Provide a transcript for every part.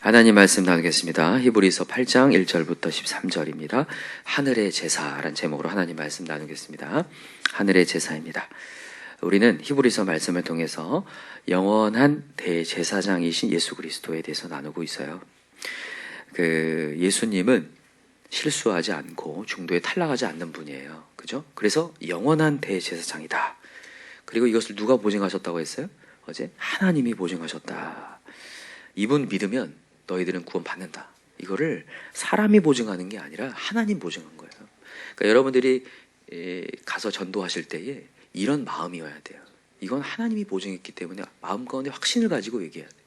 하나님 말씀 나누겠습니다. 히브리서 8장 1절부터 13절입니다. 하늘의 제사라는 제목으로 하나님 말씀 나누겠습니다. 하늘의 제사입니다. 우리는 히브리서 말씀을 통해서 영원한 대제사장이신 예수 그리스도에 대해서 나누고 있어요. 예수님은 실수하지 않고 중도에 탈락하지 않는 분이에요. 그죠? 그래서 영원한 대제사장이다. 그리고 이것을 누가 보증하셨다고 했어요? 어제 하나님이 보증하셨다. 이분 믿으면 너희들은 구원 받는다. 이거를 사람이 보증하는 게 아니라 하나님 보증한 거예요. 그러니까 여러분들이 가서 전도하실 때에 이런 마음이어야 돼요. 이건 하나님이 보증했기 때문에 마음 가운데 확신을 가지고 얘기해야 돼요.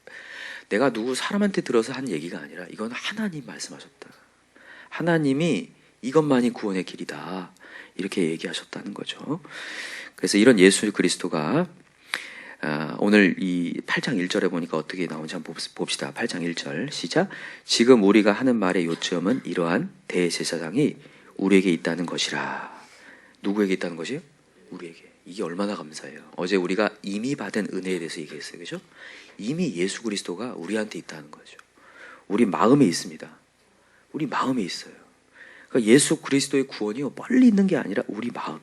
내가 누구 사람한테 들어서 한 얘기가 아니라 이건 하나님 말씀하셨다. 하나님이 이것만이 구원의 길이다. 이렇게 얘기하셨다는 거죠. 그래서 이런 예수 그리스도가 오늘 이 8장 1절에 보니까 어떻게 나오는지 한번 봅시다. 8장 1절 시작. 지금 우리가 하는 말의 요점은 이러한 대제사장이 우리에게 있다는 것이라. 누구에게 있다는 것이요? 우리에게. 이게 얼마나 감사해요. 어제 우리가 이미 받은 은혜에 대해서 얘기했어요. 그죠? 이미 예수 그리스도가 우리한테 있다는 거죠. 우리 마음에 있습니다. 우리 마음에 있어요. 그러니까 예수 그리스도의 구원이요, 멀리 있는 게 아니라 우리 마음에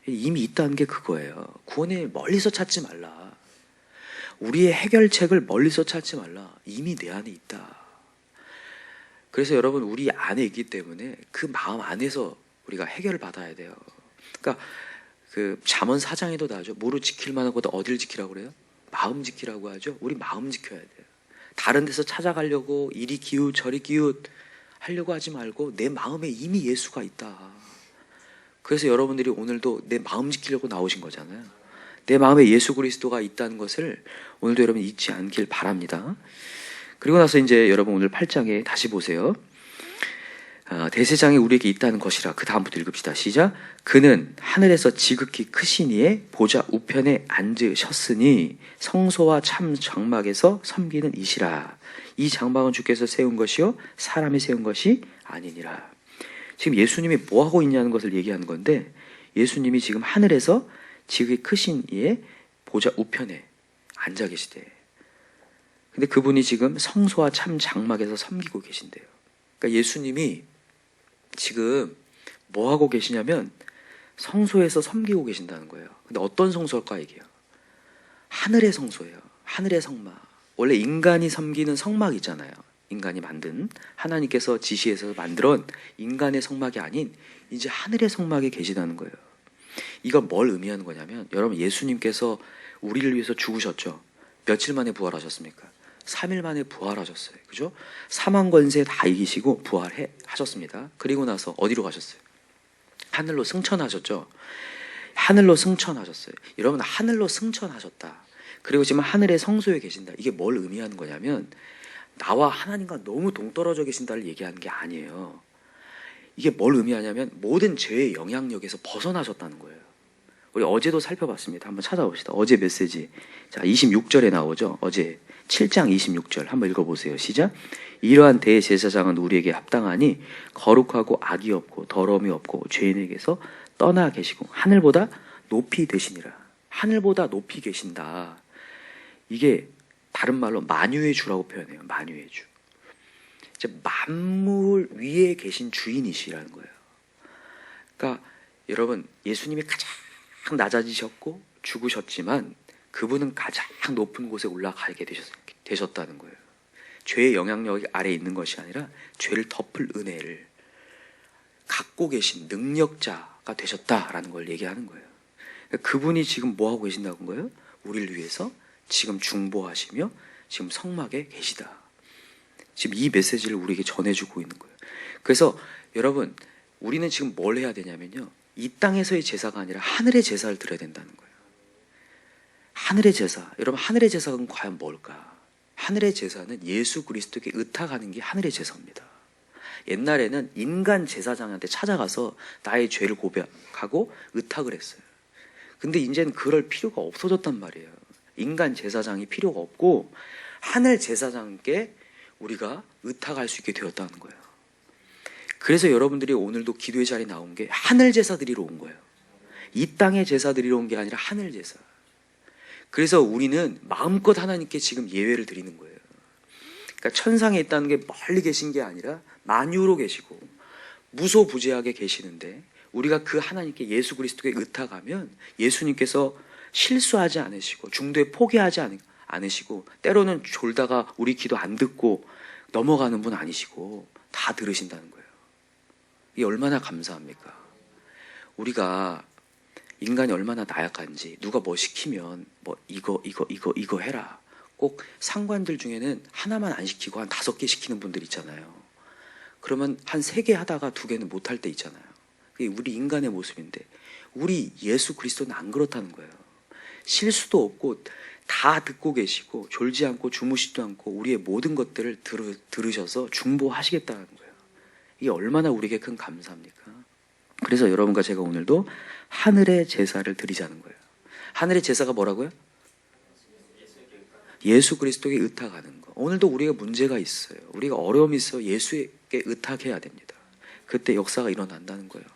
이미 있다는 게 그거예요. 구원을 멀리서 찾지 말라. 우리의 해결책을 멀리서 찾지 말라. 이미 내 안에 있다. 그래서 여러분, 우리 안에 있기 때문에 그 마음 안에서 우리가 해결을 받아야 돼요. 그러니까 잠언 4장에도 나오죠. 뭐로 지킬 만한 것도 어디를 지키라고 그래요? 마음 지키라고 하죠. 우리 마음 지켜야 돼요. 다른 데서 찾아가려고 이리 기웃 저리 기웃 하려고 하지 말고 내 마음에 이미 예수가 있다. 그래서 여러분들이 오늘도 내 마음 지키려고 나오신 거잖아요. 내 마음에 예수 그리스도가 있다는 것을 오늘도 여러분 잊지 않길 바랍니다. 그리고 나서 이제 여러분 오늘 8장에 다시 보세요. 대제사장이 우리에게 있다는 것이라. 그 다음부터 읽읍시다. 시작. 그는 하늘에서 지극히 크신 이의 보좌 우편에 앉으셨으니 성소와 참 장막에서 섬기는 이시라. 이 장막은 주께서 세운 것이요 사람이 세운 것이 아니니라. 지금 예수님이 뭐하고 있냐는 것을 얘기하는 건데, 예수님이 지금 하늘에서 지극히 크신 이의 보좌 우편에 앉아 계시대. 근데 그분이 지금 성소와 참 장막에서 섬기고 계신대요. 그러니까 예수님이 지금 뭐 하고 계시냐면 성소에서 섬기고 계신다는 거예요. 근데 어떤 성소일까 이게요? 하늘의 성소예요. 하늘의 성막. 원래 인간이 섬기는 성막 있잖아요. 인간이 만든, 하나님께서 지시해서 만들어 인간의 성막이 아닌 이제 하늘의 성막에 계시다는 거예요. 이건 뭘 의미하는 거냐면, 여러분, 예수님께서 우리를 위해서 죽으셨죠. 며칠 만에 부활하셨습니까? 3일 만에 부활하셨어요. 그죠? 사망 권세 다 이기시고 부활하셨습니다. 그리고 나서 어디로 가셨어요? 하늘로 승천하셨죠. 하늘로 승천하셨어요. 여러분, 하늘로 승천하셨다. 그리고 지금 하늘의 성소에 계신다. 이게 뭘 의미하는 거냐면, 나와 하나님과 너무 동떨어져 계신다를 얘기하는 게 아니에요. 이게 뭘 의미하냐면 모든 죄의 영향력에서 벗어나셨다는 거예요. 우리 어제도 살펴봤습니다. 한번 찾아봅시다. 어제 메시지. 자, 26절에 나오죠. 어제 7장 26절 한번 읽어보세요. 시작. 이러한 대제사장은 우리에게 합당하니 거룩하고 악이 없고 더러움이 없고 죄인에게서 떠나 계시고 하늘보다 높이 되시니라. 하늘보다 높이 계신다. 이게 다른 말로 만유의 주라고 표현해요. 만유의 주. 만물 위에 계신 주인이시라는 거예요. 그러니까 여러분, 예수님이 가장 낮아지셨고 죽으셨지만 그분은 가장 높은 곳에 올라가게 되셨다는 거예요. 죄의 영향력 아래에 있는 것이 아니라 죄를 덮을 은혜를 갖고 계신 능력자가 되셨다라는 걸 얘기하는 거예요. 그러니까 그분이 지금 뭐 하고 계신다는 거예요? 우리를 위해서 지금 중보하시며 지금 성막에 계시다. 지금 이 메시지를 우리에게 전해주고 있는 거예요. 그래서 여러분, 우리는 지금 뭘 해야 되냐면요, 이 땅에서의 제사가 아니라 하늘의 제사를 드려야 된다는 거예요. 하늘의 제사. 여러분, 하늘의 제사는 과연 뭘까? 하늘의 제사는 예수 그리스도께 의탁하는 게 하늘의 제사입니다. 옛날에는 인간 제사장한테 찾아가서 나의 죄를 고백하고 의탁을 했어요. 근데 이제는 그럴 필요가 없어졌단 말이에요. 인간 제사장이 필요가 없고 하늘 제사장께 우리가 의탁할 수 있게 되었다는 거예요. 그래서 여러분들이 오늘도 기도의 자리에 나온 게 하늘 제사 드리러 온 거예요. 이 땅의 제사 드리러 온 게 아니라 하늘 제사. 그래서 우리는 마음껏 하나님께 지금 예배를 드리는 거예요. 그러니까 천상에 있다는 게 멀리 계신 게 아니라 만유로 계시고 무소부재하게 계시는데 우리가 그 하나님께 예수 그리스도에 의탁하면 예수님께서 실수하지 않으시고 중도에 포기하지 않으시고 때로는 졸다가 우리 기도 안 듣고 넘어가는 분 아니시고 다 들으신다는 거예요. 이게 얼마나 감사합니까? 우리가 인간이 얼마나 나약한지 누가 뭐 시키면 뭐 이거 해라. 꼭 상관들 중에는 하나만 안 시키고 한 5개 시키는 분들 있잖아요. 그러면 한 3개 하다가 2개는 못할 때 있잖아요. 그게 우리 인간의 모습인데 우리 예수 그리스도는 안 그렇다는 거예요. 실수도 없고 다 듣고 계시고 졸지 않고 주무시지도 않고 우리의 모든 것들을 들으셔서 중보하시겠다는 거예요. 이게 얼마나 우리에게 큰 감사합니까? 그래서 여러분과 제가 오늘도 하늘의 제사를 드리자는 거예요. 하늘의 제사가 뭐라고요? 예수 그리스도에게 의탁하는 거. 오늘도 우리가 문제가 있어요. 우리가 어려움이 있어 예수에게 의탁해야 됩니다. 그때 역사가 일어난다는 거예요.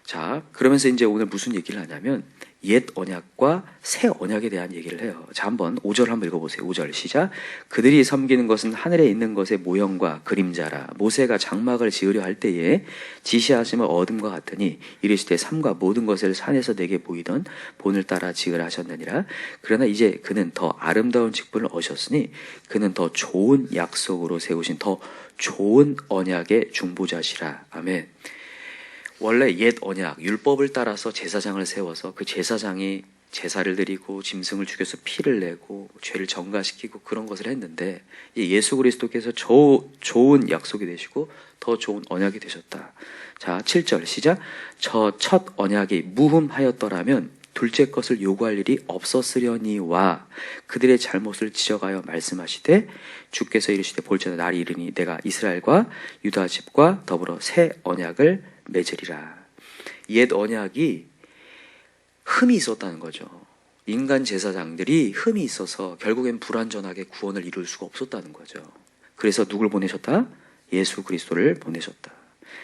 자, 그러면서 이제 오늘 무슨 얘기를 하냐면 옛 언약과 새 언약에 대한 얘기를 해요. 자, 한번 5절 한번 읽어보세요. 5절 시작. 그들이 섬기는 것은 하늘에 있는 것의 모형과 그림자라. 모세가 장막을 지으려 할 때에 지시하심을 얻음과 같으니 이르시되 삼가 모든 것을 산에서 내게 보이던 본을 따라 지으라 하셨느니라. 그러나 이제 그는 더 아름다운 직분을 얻으셨으니 그는 더 좋은 약속으로 세우신 더 좋은 언약의 중보자시라. 아멘. 원래 옛 언약, 율법을 따라서 제사장을 세워서 그 제사장이 제사를 드리고 짐승을 죽여서 피를 내고 죄를 전가시키고 그런 것을 했는데 예수 그리스도께서 좋은 약속이 되시고 더 좋은 언약이 되셨다. 자, 7절 시작. 저 첫 언약이 무흠하였더라면 둘째 것을 요구할 일이 없었으려니와 그들의 잘못을 지적하여 말씀하시되 주께서 이르시되 볼지어다 날이 이르니 내가 이스라엘과 유다 집과 더불어 새 언약을 맺으리라. 옛 언약이 흠이 있었다는 거죠. 인간 제사장들이 흠이 있어서 결국엔 불완전하게 구원을 이룰 수가 없었다는 거죠. 그래서 누굴 보내셨다? 예수 그리스도를 보내셨다.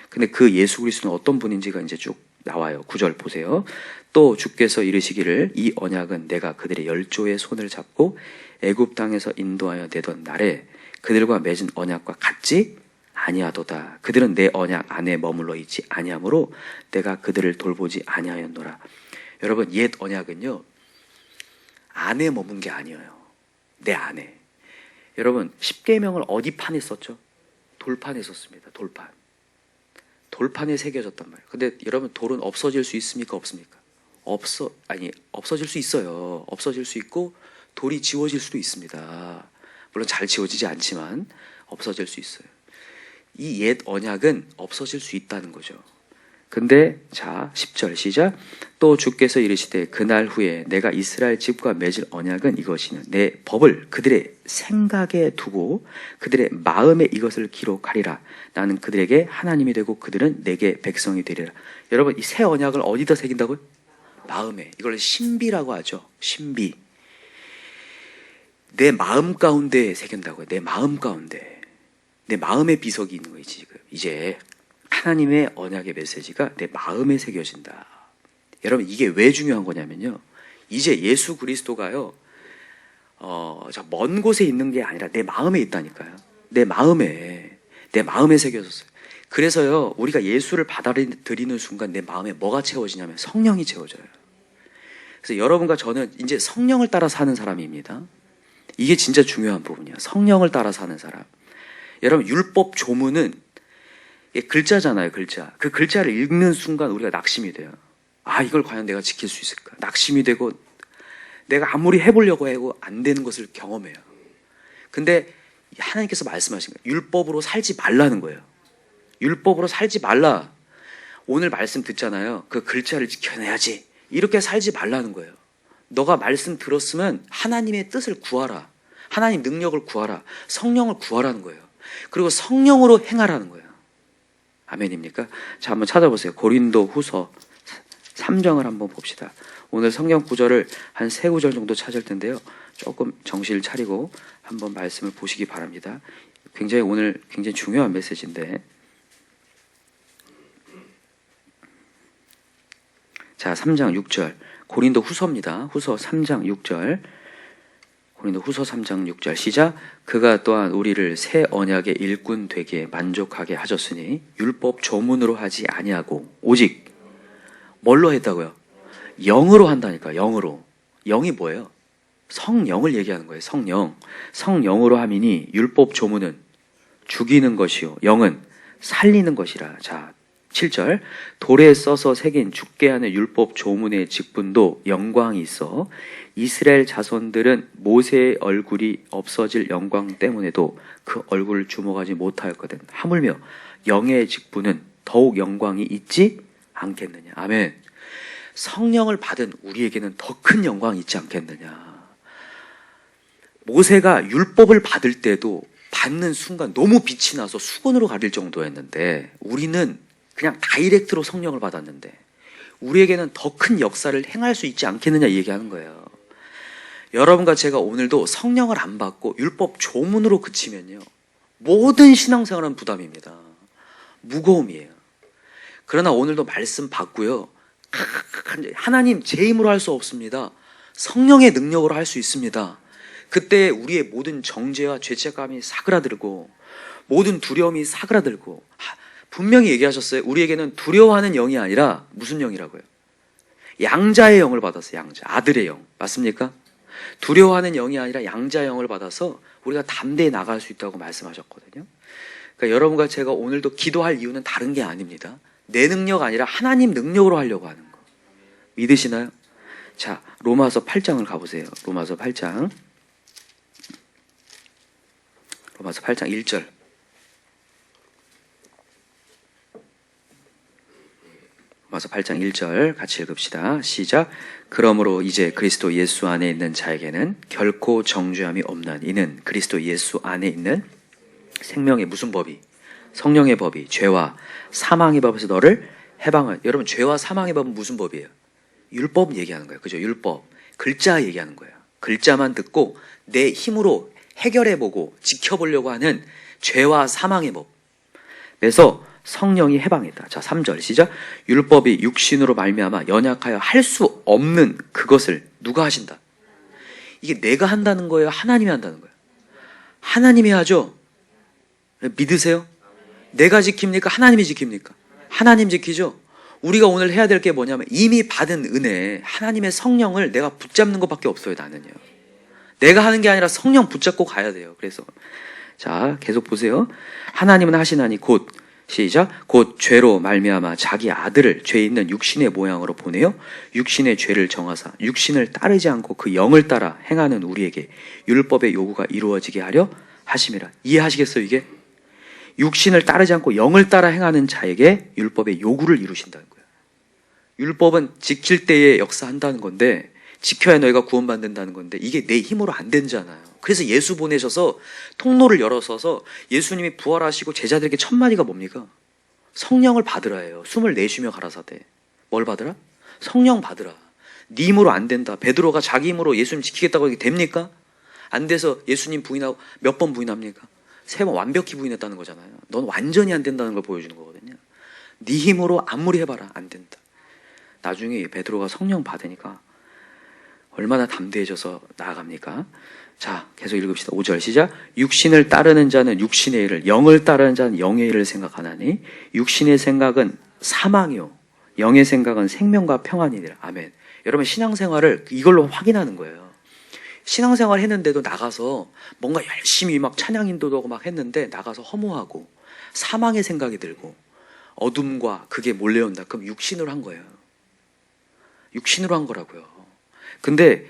근데 그 예수 그리스도는 어떤 분인지가 이제 쭉 나와요. 9절 보세요. 또 주께서 이르시기를 이 언약은 내가 그들의 열조의 손을 잡고 애굽 땅에서 인도하여 내던 날에 그들과 맺은 언약과 같지 아니하도다. 그들은 내 언약 안에 머물러 있지 아니하므로 내가 그들을 돌보지 아니하였노라. 여러분, 옛 언약은요 안에 머문 게 아니에요. 내 안에. 여러분, 십계명을 어디 판에 썼죠? 돌판에 썼습니다. 돌판에 새겨졌단 말이에요. 근데 여러분, 돌은 없어질 수 있습니까? 없습니까? 없어질 수 있어요. 없어질 수 있고 돌이 지워질 수도 있습니다. 물론 잘 지워지지 않지만 없어질 수 있어요. 이 옛 언약은 없어질 수 있다는 거죠. 근데 자 10절 시작. 또 주께서 이르시되 그날 후에 내가 이스라엘 집과 맺을 언약은 이것이니 내 법을 그들의 생각에 두고 그들의 마음에 이것을 기록하리라. 나는 그들에게 하나님이 되고 그들은 내게 백성이 되리라. 여러분, 이 새 언약을 어디다 새긴다고요? 마음에. 이걸 신비라고 하죠. 신비. 내 마음 가운데 새긴다고요. 내 마음 가운데. 내 마음의 비석이 있는 거예요. 지금 이제 하나님의 언약의 메시지가 내 마음에 새겨진다. 여러분, 이게 왜 중요한 거냐면요, 이제 예수 그리스도가요 먼 곳에 있는 게 아니라 내 마음에 있다니까요. 내 마음에 새겨졌어요. 그래서요 우리가 예수를 받아들이는 순간 내 마음에 뭐가 채워지냐면 성령이 채워져요. 그래서 여러분과 저는 이제 성령을 따라 사는 사람입니다. 이게 진짜 중요한 부분이야. 성령을 따라 사는 사람. 여러분, 율법 조문은 글자잖아요, 글자. 그 글자를 읽는 순간 우리가 낙심이 돼요. 아, 이걸 과연 내가 지킬 수 있을까? 낙심이 되고 내가 아무리 해보려고 하고 안 되는 것을 경험해요. 근데 하나님께서 말씀하신 거예요. 율법으로 살지 말라는 거예요. 율법으로 살지 말라. 오늘 말씀 듣잖아요. 그 글자를 지켜내야지. 이렇게 살지 말라는 거예요. 너가 말씀 들었으면 하나님의 뜻을 구하라. 하나님 능력을 구하라. 성령을 구하라는 거예요. 그리고 성령으로 행하라는 거예요. 아멘입니까? 자, 한번 찾아보세요. 고린도 후서 3장을 한번 봅시다. 오늘 성경 구절을 한 3구절 정도 찾을 텐데요. 조금 정신을 차리고 한번 말씀을 보시기 바랍니다. 오늘 굉장히 중요한 메시지인데. 자, 3장 6절. 고린도 후서입니다. 후서 3장 6절. 고린도후서 3장 6절 시작. 그가 또한 우리를 새 언약의 일꾼 되기에 만족하게 하셨으니 율법 조문으로 하지 아니하고 오직 뭘로 했다고요? 영으로 한다니까. 영으로. 영이 뭐예요? 성령을 얘기하는 거예요. 성령. 성령으로 함이니 율법 조문은 죽이는 것이요 영은 살리는 것이라. 자, 7절. 돌에 써서 새긴 죽게 하는 율법 조문의 직분도 영광이 있어 이스라엘 자손들은 모세의 얼굴이 없어질 영광 때문에도 그 얼굴을 주목하지 못하였거든. 하물며 영의 직분은 더욱 영광이 있지 않겠느냐. 아멘. 성령을 받은 우리에게는 더 큰 영광이 있지 않겠느냐. 모세가 율법을 받을 때도 받는 순간 너무 빛이 나서 수건으로 가릴 정도였는데 우리는 그냥 다이렉트로 성령을 받았는데 우리에게는 더 큰 역사를 행할 수 있지 않겠느냐 얘기하는 거예요. 여러분과 제가 오늘도 성령을 안 받고 율법 조문으로 그치면요, 모든 신앙생활은 부담입니다. 무거움이에요. 그러나 오늘도 말씀 받고요, 하나님 제 힘으로 할 수 없습니다. 성령의 능력으로 할 수 있습니다. 그때 우리의 모든 정죄와 죄책감이 사그라들고 모든 두려움이 사그라들고, 분명히 얘기하셨어요. 우리에게는 두려워하는 영이 아니라 무슨 영이라고요? 양자의 영을 받았어요. 양자, 아들의 영. 맞습니까? 두려워하는 영이 아니라 양자의 영을 받아서 우리가 담대히 나갈 수 있다고 말씀하셨거든요. 그러니까 여러분과 제가 오늘도 기도할 이유는 다른 게 아닙니다. 내 능력 아니라 하나님 능력으로 하려고 하는 거. 믿으시나요? 자, 로마서 8장을 가보세요. 로마서 8장 1절. 로마서 8장 1절 같이 읽읍시다. 시작. 그러므로 이제 그리스도 예수 안에 있는 자에게는 결코 정죄함이 없나니 이는 그리스도 예수 안에 있는 생명의 무슨 법이? 성령의 법이 죄와 사망의 법에서 너를 해방을. 여러분, 죄와 사망의 법은 무슨 법이에요? 율법 얘기하는 거예요. 그죠? 율법. 글자 얘기하는 거예요. 글자만 듣고 내 힘으로 해결해보고 지켜보려고 하는 죄와 사망의 법. 그래서 성령이 해방했다. 자, 3절 시작. 율법이 육신으로 말미암아 연약하여 할 수 없는 그것을 누가 하신다? 이게 내가 한다는 거예요? 하나님이 한다는 거예요? 하나님이 하죠? 믿으세요? 내가 지킵니까? 하나님이 지킵니까? 하나님 지키죠? 우리가 오늘 해야 될 게 뭐냐면 이미 받은 은혜, 하나님의 성령을 내가 붙잡는 것밖에 없어요. 나는요. 내가 하는 게 아니라 성령 붙잡고 가야 돼요. 그래서 자, 계속 보세요. 하나님은 하시나니 곧 시작. 곧 죄로 말미암아 자기 아들을 죄 있는 육신의 모양으로 보내어 육신의 죄를 정하사 육신을 따르지 않고 그 영을 따라 행하는 우리에게 율법의 요구가 이루어지게 하려 하심이라. 이해하시겠어요? 이게 육신을 따르지 않고 영을 따라 행하는 자에게 율법의 요구를 이루신다는 거예요. 율법은 지킬 때에 역사한다는 건데, 지켜야 너희가 구원받는다는 건데 이게 내 힘으로 안 되잖아요. 그래서 예수 보내셔서 통로를 열어서서 예수님이 부활하시고 제자들에게 첫 마디가 뭡니까? 성령을 받으라 해요. 숨을 내쉬며 가라사대. 뭘 받으라? 성령 받으라. 네 힘으로 안 된다. 베드로가 자기 힘으로 예수님 지키겠다고 하게 됩니까? 안 돼서 예수님 부인하고 몇 번 부인합니까? 3번 완벽히 부인했다는 거잖아요. 넌 완전히 안 된다는 걸 보여주는 거거든요. 네 힘으로 아무리 해봐라. 안 된다. 나중에 베드로가 성령 받으니까 얼마나 담대해져서 나아갑니까? 자, 계속 읽읍시다. 5절 시작. 육신을 따르는 자는 육신의 일을, 영을 따르는 자는 영의 일을 생각하나니 육신의 생각은 사망이요 영의 생각은 생명과 평안이니라. 아멘. 여러분, 신앙생활을 이걸로 확인하는 거예요. 신앙생활 했는데도 나가서 뭔가 열심히 막 찬양 인도도 하고 막 했는데 나가서 허무하고 사망의 생각이 들고 어둠과 그게 몰려온다. 그럼 육신으로 한 거예요. 육신으로 한 거라고요. 근데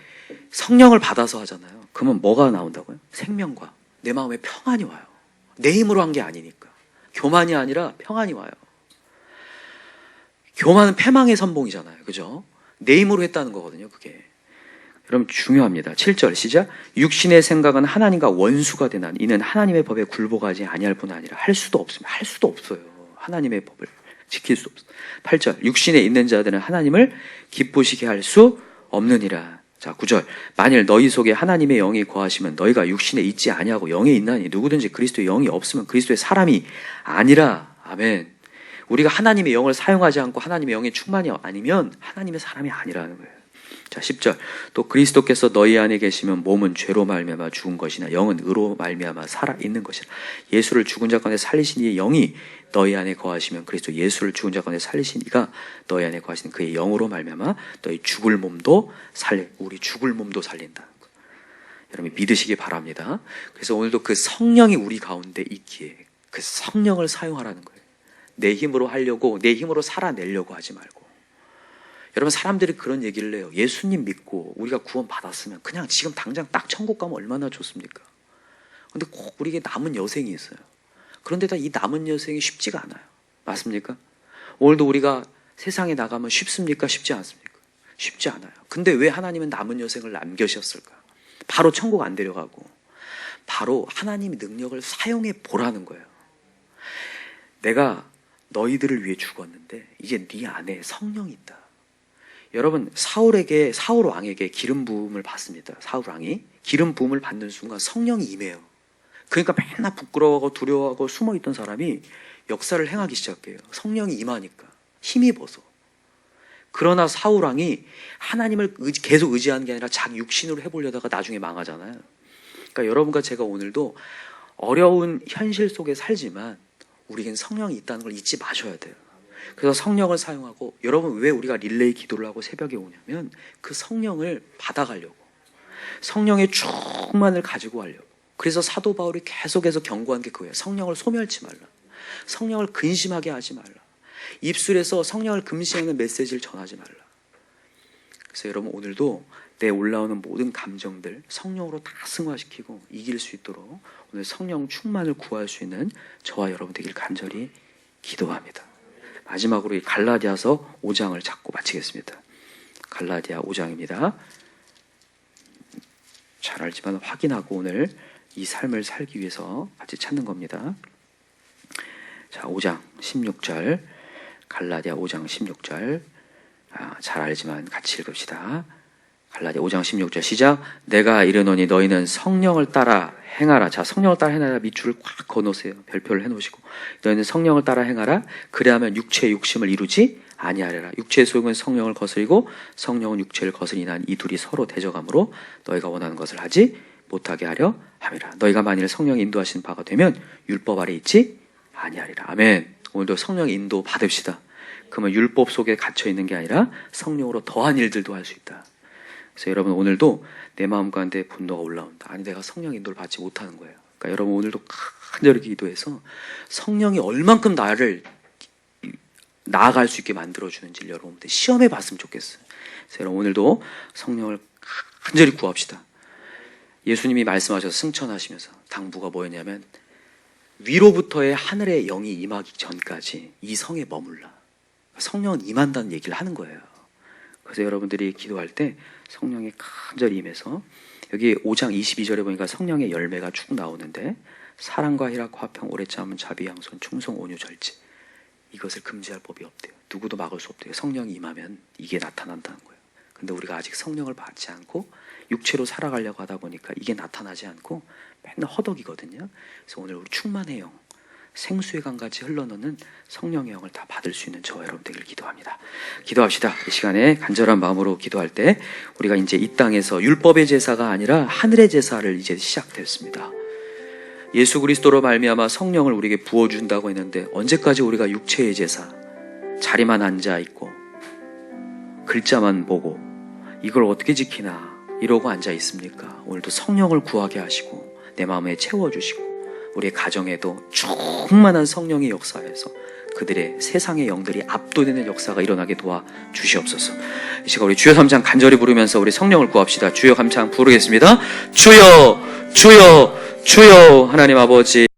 성령을 받아서 하잖아요. 그러면 뭐가 나온다고요? 생명과 내 마음에 평안이 와요. 내 힘으로 한 게 아니니까. 교만이 아니라 평안이 와요. 교만은 패망의 선봉이잖아요. 그죠? 내 힘으로 했다는 거거든요. 그게. 여러분, 중요합니다. 7절 시작. 육신의 생각은 하나님과 원수가 되나니 이는 하나님의 법에 굴복하지 아니할 뿐 아니라 할 수도 없습니다. 할 수도 없어요. 하나님의 법을 지킬 수 없어요. 8절. 육신에 있는 자들은 하나님을 기쁘시게 할 수 없느니라. 자, 9절. 만일 너희 속에 하나님의 영이 거하시면 너희가 육신에 있지 아니하고 영에 있나니 누구든지 그리스도의 영이 없으면 그리스도의 사람이 아니라. 아멘. 우리가 하나님의 영을 사용하지 않고 하나님의 영의 충만이 아니면 하나님의 사람이 아니라는 거예요. 자, 10절. 또 그리스도께서 너희 안에 계시면 몸은 죄로 말미암아 죽은 것이나 영은 의로 말미암아 살아 있는 것이라. 예수를 죽은 자 가운데 살리신 이의 영이 너희 안에 거하시면 그리스도 예수를 죽은 자 가운데 살리신 이가 너희 안에 거하시는 그의 영으로 말미암아 너희 죽을 몸도 우리 죽을 몸도 살린다. 여러분 믿으시기 바랍니다. 그래서 오늘도 그 성령이 우리 가운데 있기에 그 성령을 사용하라는 거예요. 내 힘으로 하려고, 내 힘으로 살아내려고 하지 말고. 여러분 사람들이 그런 얘기를 해요. 예수님 믿고 우리가 구원 받았으면 그냥 지금 당장 딱 천국 가면 얼마나 좋습니까? 근데 꼭 우리에게 남은 여생이 있어요. 그런데다 이 남은 여생이 쉽지가 않아요. 맞습니까? 오늘도 우리가 세상에 나가면 쉽습니까? 쉽지 않습니까? 쉽지 않아요. 근데 왜 하나님은 남은 여생을 남겨주셨을까? 바로 천국 안 데려가고 바로 하나님의 능력을 사용해 보라는 거예요. 내가 너희들을 위해 죽었는데 이제 네 안에 성령이 있다. 여러분 사울 왕에게 기름 부음을 받습니다. 사울 왕이 기름 부음을 받는 순간 성령이 임해요. 그러니까 맨날 부끄러워하고 두려워하고 숨어있던 사람이 역사를 행하기 시작해요. 성령이 임하니까 힘입어서. 그러나 사울 왕이 하나님을 계속 의지하는 게 아니라 자기 육신으로 해보려다가 나중에 망하잖아요. 그러니까 여러분과 제가 오늘도 어려운 현실 속에 살지만 우리에겐 성령이 있다는 걸 잊지 마셔야 돼요. 그래서 성령을 사용하고, 여러분 왜 우리가 릴레이 기도를 하고 새벽에 오냐면 그 성령을 받아가려고, 성령의 충만을 가지고 하려고. 그래서 사도 바울이 계속해서 경고한 게 그거예요. 성령을 소멸치 말라. 성령을 근심하게 하지 말라. 입술에서 성령을 금시하는 메시지를 전하지 말라. 그래서 여러분 오늘도 내 올라오는 모든 감정들 성령으로 다 승화시키고 이길 수 있도록 오늘 성령 충만을 구할 수 있는 저와 여러분 되길 간절히 기도합니다. 마지막으로 이 갈라디아서 5장을 잡고 마치겠습니다. 갈라디아 5장입니다. 잘 알지만 확인하고 오늘 이 삶을 살기 위해서 같이 찾는 겁니다. 자, 5장 16절, 갈라디아 5장 16절. 잘 알지만 같이 읽읍시다. 갈라디아 5장 16절 시작. 내가 이르노니 너희는 성령을 따라 행하라. 자, 성령을 따라 행하라 밑줄을 꽉 그어놓으세요. 별표를 해놓으시고, 너희는 성령을 따라 행하라. 그래야만 육체의 욕심을 이루지 아니하리라. 육체의 소욕은 성령을 거스리고 성령은 육체를 거스리난 이 둘이 서로 대적함으로 너희가 원하는 것을 하지 못하게 하려 함이라. 너희가 만일 성령이 인도하시는 바가 되면 율법 아래 있지 아니하리라. 아멘. 오늘도 성령의 인도 받읍시다. 그러면 율법 속에 갇혀 있는 게 아니라 성령으로 더한 일들도 할 수 있다. 그래서 여러분 오늘도 내 마음 가운데 분노가 올라온다. 아니 내가 성령 인도를 받지 못하는 거예요. 그러니까 여러분 오늘도 간절히 기도해서 성령이 얼만큼 나를 나아갈 수 있게 만들어주는지 여러분들 시험해 봤으면 좋겠어요. 그래서 여러분 오늘도 성령을 간절히 구합시다. 예수님이 말씀하셔서 승천하시면서 당부가 뭐였냐면 위로부터의 하늘의 영이 임하기 전까지 이 성에 머물라. 성령은 임한다는 얘기를 하는 거예요. 그래서 여러분들이 기도할 때 성령이 간절히 임해서, 여기 5장 22절에 보니까 성령의 열매가 쭉 나오는데 사랑과 희락, 화평, 오래 참음, 자비, 양손, 충성, 온유, 절제, 이것을 금지할 법이 없대요. 누구도 막을 수 없대요. 성령이 임하면 이게 나타난다는 거예요. 근데 우리가 아직 성령을 받지 않고 육체로 살아가려고 하다 보니까 이게 나타나지 않고 맨날 허덕이거든요. 그래서 오늘 우리 충만의 영, 생수의 강같이 흘러넣는 성령의 영을 다 받을 수 있는 저와 여러분 되길 기도합니다. 기도합시다. 이 시간에 간절한 마음으로 기도할 때 우리가 이제 이 땅에서 율법의 제사가 아니라 하늘의 제사를 이제 시작됐습니다. 예수 그리스도로 말미암아 성령을 우리에게 부어준다고 했는데 언제까지 우리가 육체의 제사, 자리만 앉아 있고 글자만 보고 이걸 어떻게 지키나 이러고 앉아 있습니까? 오늘도 성령을 구하게 하시고 내 마음에 채워주시고 우리의 가정에도 충만한 성령의 역사에서 그들의 세상의 영들이 압도되는 역사가 일어나게 도와주시옵소서. 이 시간 우리 주여 3장 간절히 부르면서 우리 성령을 구합시다. 주여 3장 부르겠습니다. 주여 주여 주여. 하나님 아버지